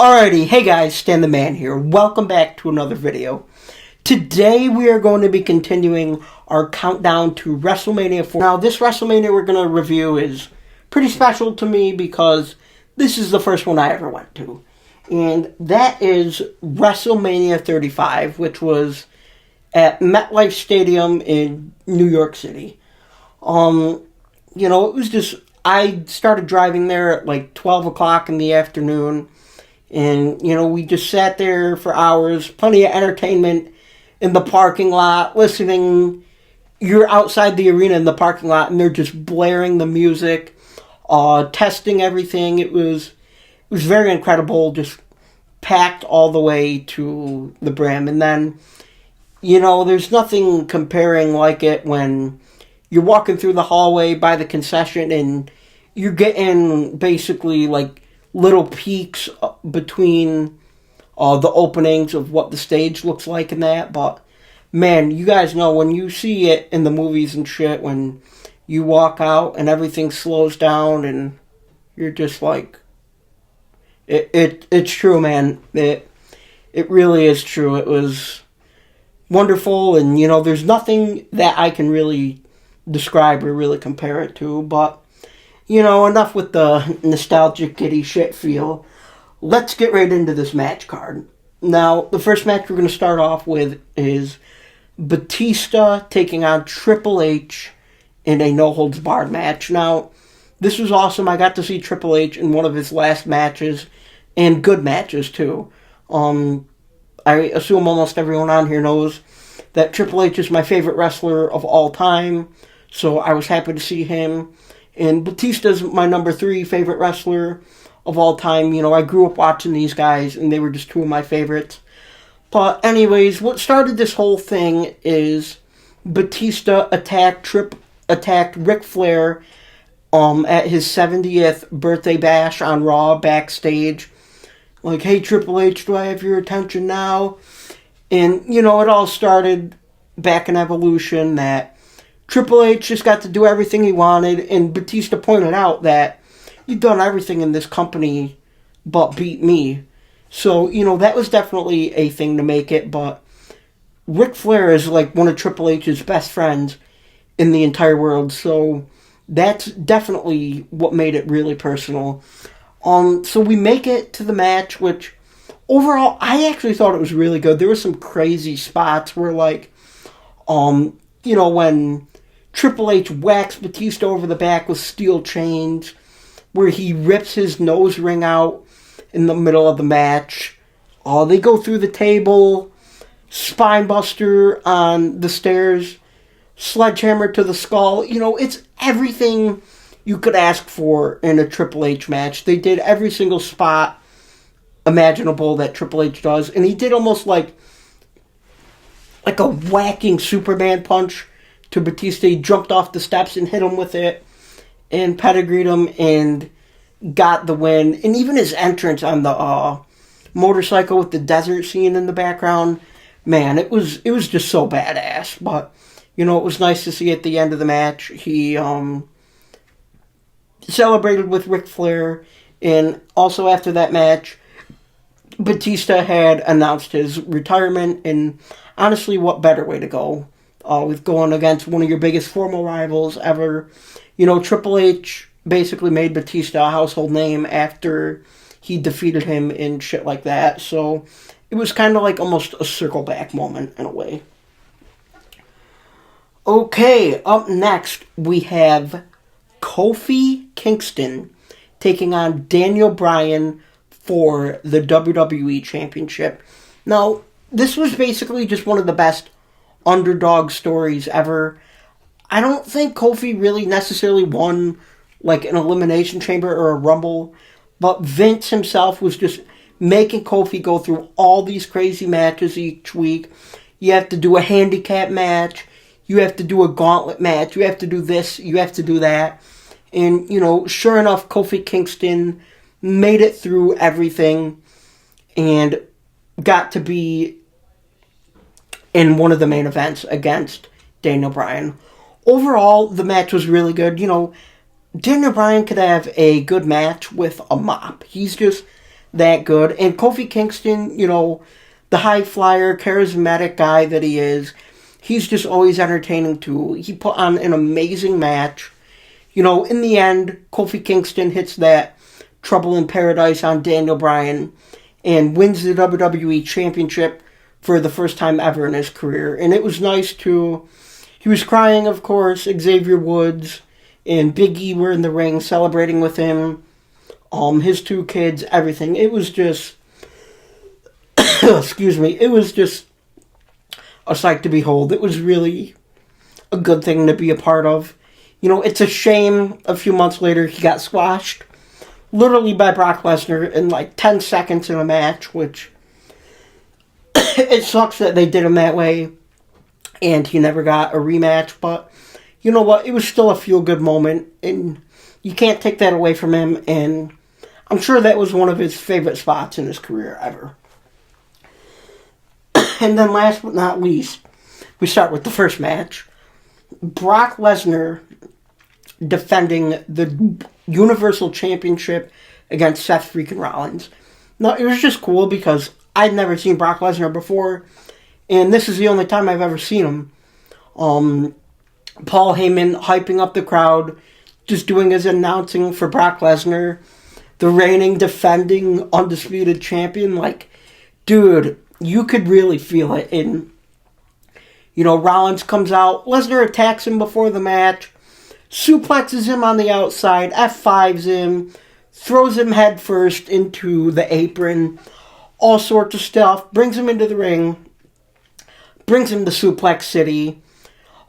Alrighty, hey guys, Stan the Man here. Welcome back to another video. Today we are going to be continuing our countdown to WrestleMania 4. Now this WrestleMania we're going to review is pretty special to me because this is the first one I ever went to. And that is WrestleMania 35, which was at MetLife Stadium in New York City. It was just, I started driving there at like 12 o'clock in the afternoon. And, we just sat there for hours, plenty of entertainment in the parking lot, listening. You're outside the arena in the parking lot, and they're just blaring the music, testing everything. It was very incredible, just packed all the way to the brim. And then, there's nothing comparing like it when you're walking through the hallway by the concession, and you're getting basically like little peeks between the openings of what the stage looks like and that. But man, you guys know when you see it in the movies and shit, when you walk out and everything slows down and you're just like, it's true, man. It really is true. It was wonderful, and there's nothing that I can really describe or really compare it to. But enough with the nostalgic giddy shit feel. Let's get right into this match card. Now, the first match we're going to start off with is Batista taking on Triple H in a no-holds-barred match. Now, this was awesome. I got to see Triple H in one of his last matches, and good matches, too. I assume almost everyone on here knows that Triple H is my favorite wrestler of all time, so I was happy to see him. And Batista's my number 3 favorite wrestler of all time. I grew up watching these guys, and they were just two of my favorites. But anyways, what started this whole thing is Batista attacked Ric Flair at his 70th birthday bash on Raw backstage. Like, hey, Triple H, do I have your attention now? And, it all started back in Evolution that Triple H just got to do everything he wanted, and Batista pointed out that you've done everything in this company but beat me. So, that was definitely a thing to make it, but Ric Flair is like one of Triple H's best friends in the entire world, so that's definitely what made it really personal. So we make it to the match, which overall, I actually thought it was really good. There were some crazy spots where, like, when Triple H whacks Batista over the back with steel chains, where he rips his nose ring out in the middle of the match. They go through the table, spinebuster on the stairs, sledgehammer to the skull. It's everything you could ask for in a Triple H match. They did every single spot imaginable that Triple H does, and he did almost like a whacking Superman punch to Batista. He jumped off the steps and hit him with it and pedigreed him and got the win. And even his entrance on the motorcycle with the desert scene in the background, man, it was just so badass. But, it was nice to see at the end of the match. He celebrated with Ric Flair, and also after that match, Batista had announced his retirement, and honestly, what better way to go with going against one of your biggest formal rivals ever. Triple H basically made Batista a household name after he defeated him and shit like that, so it was kind of like almost a circle back moment in a way. Okay, up next we have Kofi Kingston taking on Daniel Bryan for the WWE Championship. Now, this was basically just one of the best underdog stories ever. I don't think Kofi really necessarily won like an Elimination Chamber or a Rumble, but Vince himself was just making Kofi go through all these crazy matches each week. You have to do a handicap match, you have to do a gauntlet match, you have to do this, you have to do that. And, sure enough, Kofi Kingston made it through everything and got to be in one of the main events against Daniel Bryan. Overall, the match was really good. Daniel Bryan could have a good match with a mop. He's just that good. And Kofi Kingston, the high flyer, charismatic guy that he is, he's just always entertaining too. He put on an amazing match. In the end, Kofi Kingston hits that Trouble in Paradise on Daniel Bryan and wins the WWE Championship for the first time ever in his career. And it was nice too. He was crying, of course. Xavier Woods and Big E were in the ring celebrating with him. His two kids, everything. It was just, excuse me, it was just a sight to behold. It was really a good thing to be a part of. It's a shame a few months later he got squashed, literally by Brock Lesnar in like 10 seconds in a match, which it sucks that they did him that way and he never got a rematch, but you know what, it was still a feel-good moment, and you can't take that away from him, and I'm sure that was one of his favorite spots in his career ever. And then last but not least, we start with the first match. Brock Lesnar defending the Universal Championship against Seth freaking Rollins. Now, it was just cool because I'd never seen Brock Lesnar before, and this is the only time I've ever seen him. Paul Heyman hyping up the crowd, just doing his announcing for Brock Lesnar, the reigning, defending, undisputed champion. Like, dude, you could really feel it. And, Rollins comes out, Lesnar attacks him before the match, suplexes him on the outside, F5s him, throws him head first into the apron, all sorts of stuff, brings him into the ring, brings him to Suplex City.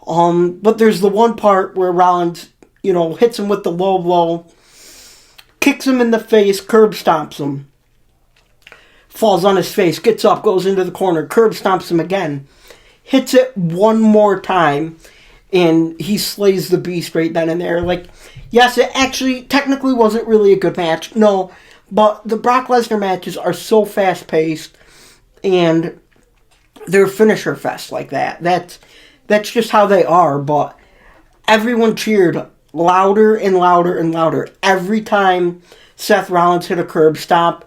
But there's the one part where Rollins, hits him with the low blow, kicks him in the face, curb stomps him, falls on his face, gets up, goes into the corner, curb stomps him again, hits it one more time, and he slays the Beast right then and there. Like, yes, it actually technically wasn't really a good match. No, but the Brock Lesnar matches are so fast-paced, and they're finisher fest like that. That's just how they are, but everyone cheered louder and louder and louder. Every time Seth Rollins hit a curb stomp,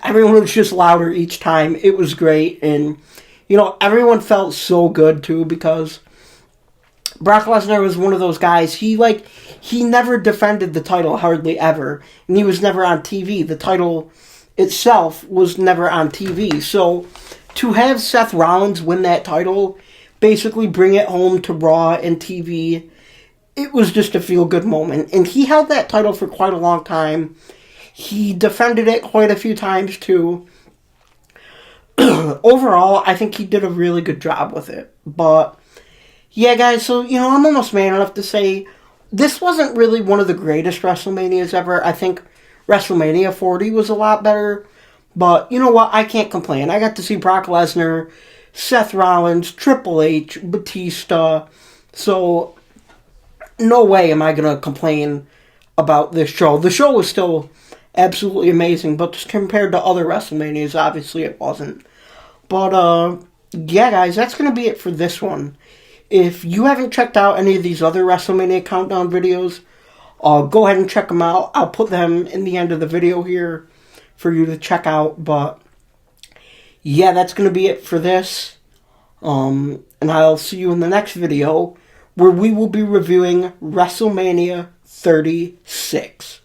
everyone was just louder each time. It was great, and, everyone felt so good, too, because Brock Lesnar was one of those guys, he never defended the title hardly ever, and he was never on TV. The title itself was never on TV, so to have Seth Rollins win that title, basically bring it home to Raw and TV, it was just a feel-good moment, and he held that title for quite a long time. He defended it quite a few times, too. Overall, I think he did a really good job with it, but yeah, guys, so, I'm almost man enough to say this wasn't really one of the greatest WrestleManias ever. I think WrestleMania 40 was a lot better, but you know what? I can't complain. I got to see Brock Lesnar, Seth Rollins, Triple H, Batista, so no way am I going to complain about this show. The show was still absolutely amazing, but just compared to other WrestleManias, obviously it wasn't. But, yeah, guys, that's going to be it for this one. If you haven't checked out any of these other WrestleMania Countdown videos, go ahead and check them out. I'll put them in the end of the video here for you to check out. But, yeah, that's going to be it for this. And I'll see you in the next video where we will be reviewing WrestleMania 36.